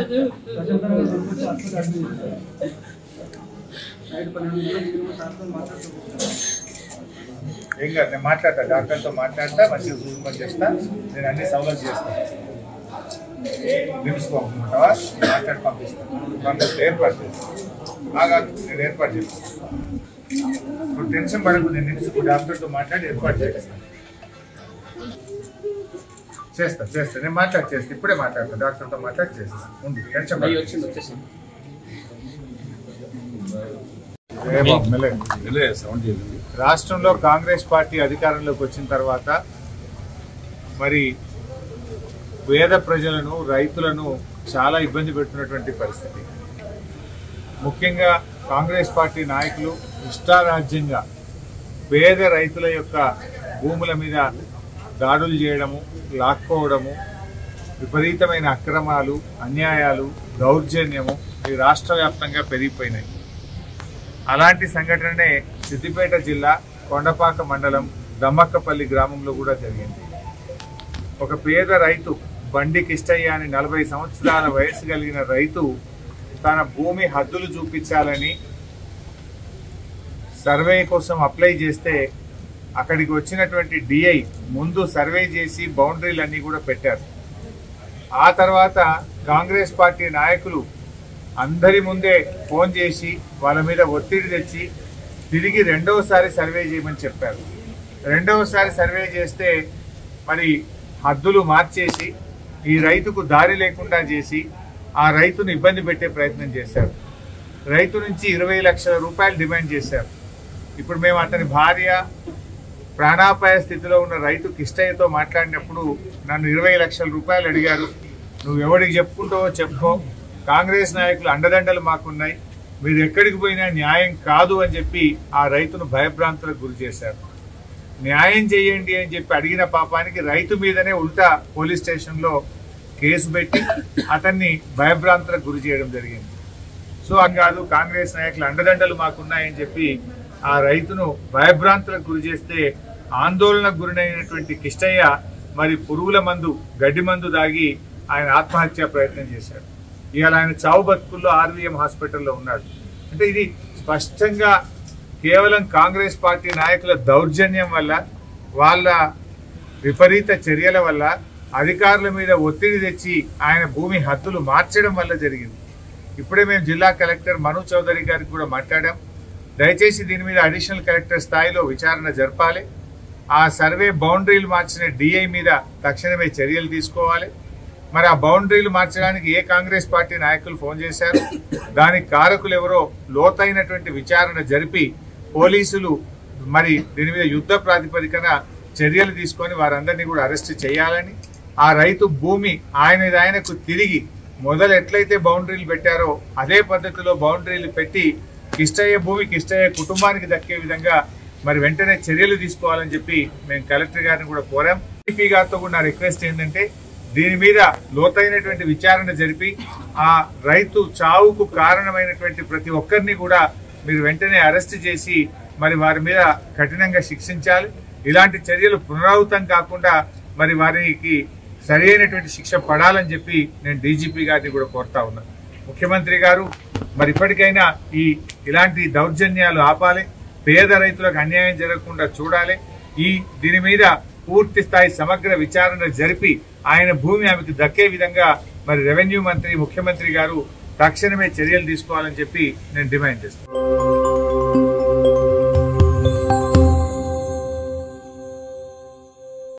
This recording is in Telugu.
ఏం కాదు, నేను మాట్లాడతా, డాక్టర్తో మాట్లాడతా, మంచిగా చూసుకొని చేస్తా, నేను అన్ని సౌలభ్యం చేస్తాను. నిమ్స్ పంపుకుంటావా? మాట్లాడి పంపిస్తాను, ఏర్పాటు చేస్తాను. బాగా నేను ఏర్పాటు చేస్తాను. ఇప్పుడు టెన్షన్ పడకు, నేను నిమ్స్ డాక్టర్తో మాట్లాడి ఏర్పాటు చేస్తాను. చేస్తా నేను మాట్లాడి చేస్తాను, ఇప్పుడే మాట్లాడతాను, డాక్టర్తో మాట్లాడి చేస్తాను. ముందు టెన్షన్ రాష్ట్రంలో కాంగ్రెస్ పార్టీ అధికారంలోకి వచ్చిన తర్వాత మరి పేద ప్రజలను, రైతులను చాలా ఇబ్బంది పెడుతున్నటువంటి పరిస్థితి. ముఖ్యంగా కాంగ్రెస్ పార్టీ నాయకులు ఇష్టారాజ్యంగా పేద రైతుల యొక్క భూముల మీద దాడులు చేయడము, లాక్కోవడము, విపరీతమైన అక్రమాలు, అన్యాయాలు, దౌర్జన్యము ఈ రాష్ట్ర వ్యాప్తంగా పెరిగిపోయినాయి. అలాంటి సంఘటనే సిద్దిపేట జిల్లా కొండపాక మండలం దమ్మక్కపల్లి గ్రామంలో కూడా జరిగింది. ఒక పేద రైతు బండి కిష్టయ్య అని 40 సంవత్సరాల వయసు కలిగిన రైతు తన భూమి హద్దులు చూపించాలని సర్వే కోసం అప్లై చేస్తే అక్కడికి వచ్చినటువంటి డిఐ ముందు సర్వే చేసి బౌండరీలన్నీ కూడా పెట్టారు. ఆ తర్వాత కాంగ్రెస్ పార్టీ నాయకులు అందరి ముందే ఫోన్ చేసి వాళ్ళ మీద ఒత్తిడి తెచ్చి తిరిగి రెండవసారి సర్వే చేయమని చెప్పారు. రెండవసారి సర్వే చేస్తే మరి హద్దులు మార్చేసి ఈ రైతుకు దారి లేకుండా చేసి ఆ రైతును ఇబ్బంది పెట్టే ప్రయత్నం చేశారు. రైతు నుంచి 20 లక్షల రూపాయలు డిమాండ్ చేశారు. ఇప్పుడు మేము అతని భార్య ప్రాణాపాయ స్థితిలో ఉన్న రైతు కిష్టయ్యతో మాట్లాడినప్పుడు నన్ను 20 లక్షల రూపాయలు అడిగారు. నువ్వు ఎవరికి చెప్పుకుంటావో చెప్పుకో, కాంగ్రెస్ నాయకులు అండదండలు మాకున్నాయి, మీరు ఎక్కడికి పోయినా న్యాయం కాదు అని చెప్పి ఆ రైతును భయభ్రాంతులకు గురి చేశారు. న్యాయం చేయండి అని చెప్పి అడిగిన పాపానికి రైతు మీదనే ఉల్టా పోలీస్ స్టేషన్లో కేసు పెట్టి అతన్ని భయభ్రాంతులకు గురి చేయడం జరిగింది. సో కాదు, కాంగ్రెస్ నాయకులు అండదండలు మాకున్నాయని చెప్పి ఆ రైతును భయభ్రాంతులకు గురి చేస్తే ఆందోళనకు గురైనటువంటి కిష్టయ్య మరి పురుగుల మందు, గడ్డి మందు దాగి ఆయన ఆత్మహత్య ప్రయత్నం చేశాడు. ఇవాళ ఆయన చావు బతుకుల్లో ఆర్వీఎం హాస్పిటల్లో ఉన్నాడు. అంటే ఇది స్పష్టంగా కేవలం కాంగ్రెస్ పార్టీ నాయకుల దౌర్జన్యం వల్ల, వాళ్ళ విపరీత చర్యల వల్ల, అధికారుల మీద ఒత్తిడి తెచ్చి ఆయన భూమి హద్దులు మార్చడం వల్ల జరిగింది. ఇప్పుడే మేము జిల్లా కలెక్టర్ మను చౌదరి గారికి కూడా మాట్లాడాం. దయచేసి దీని మీద అడిషనల్ కలెక్టర్ స్థాయిలో విచారణ జరపాలి. ఆ సర్వే బౌండరీలు మార్చిన డిఐ మీద తక్షణమే చర్యలు తీసుకోవాలి. మరి ఆ బౌండరీలు మార్చడానికి ఏ కాంగ్రెస్ పార్టీ నాయకులు ఫోన్ చేశారు, దానికి కారకులు ఎవరో లోతైనటువంటి విచారణ జరిపి పోలీసులు మరి దీని మీద యుద్ధ ప్రాతిపదికన చర్యలు తీసుకొని వారందరినీ కూడా అరెస్ట్ చేయాలని, ఆ రైతు భూమి ఆయనకు తిరిగి మొదలు ఎట్లయితే బౌండరీలు పెట్టారో అదే పద్ధతిలో బౌండరీలు పెట్టి కిష్టయ్య భూమి కిష్టయ్య కుటుంబానికి దక్కే విధంగా మరి వెంటనే చర్యలు తీసుకోవాలని చెప్పి మేము కలెక్టర్ గారిని కూడా కోరాం. సిపి గారితో కూడా నా రిక్వెస్ట్ ఏంటంటే దీని మీద లోతైనటువంటి విచారణ జరిపి ఆ రైతు చావుకు కారణమైనటువంటి ప్రతి ఒక్కరిని కూడా మీరు వెంటనే అరెస్ట్ చేసి మరి వారి మీద కఠినంగా శిక్షించాలి. ఇలాంటి చర్యలు పునరావృతం కాకుండా మరి వారికి సరి అయినటువంటి శిక్ష పడాలని చెప్పి నేను డీజీపీ గారిని కూడా కోరుతా ఉన్నాను. ముఖ్యమంత్రి గారు మరి ఇప్పటికైనా ఇలాంటి దౌర్జన్యాలు ఆపాలి, పేద రైతులకు అన్యాయం జరగకుండా చూడాలి. దీని మీద పూర్తి స్థాయి సమగ్ర విచారణ జరిపి ఆయన భూమి ఆమెకు దక్కే విధంగా మరి రెవెన్యూ మంత్రి, ముఖ్యమంత్రి గారు తక్షణమే చర్యలు తీసుకోవాలని చెప్పి నేను డిమాండ్ చేస్తాను.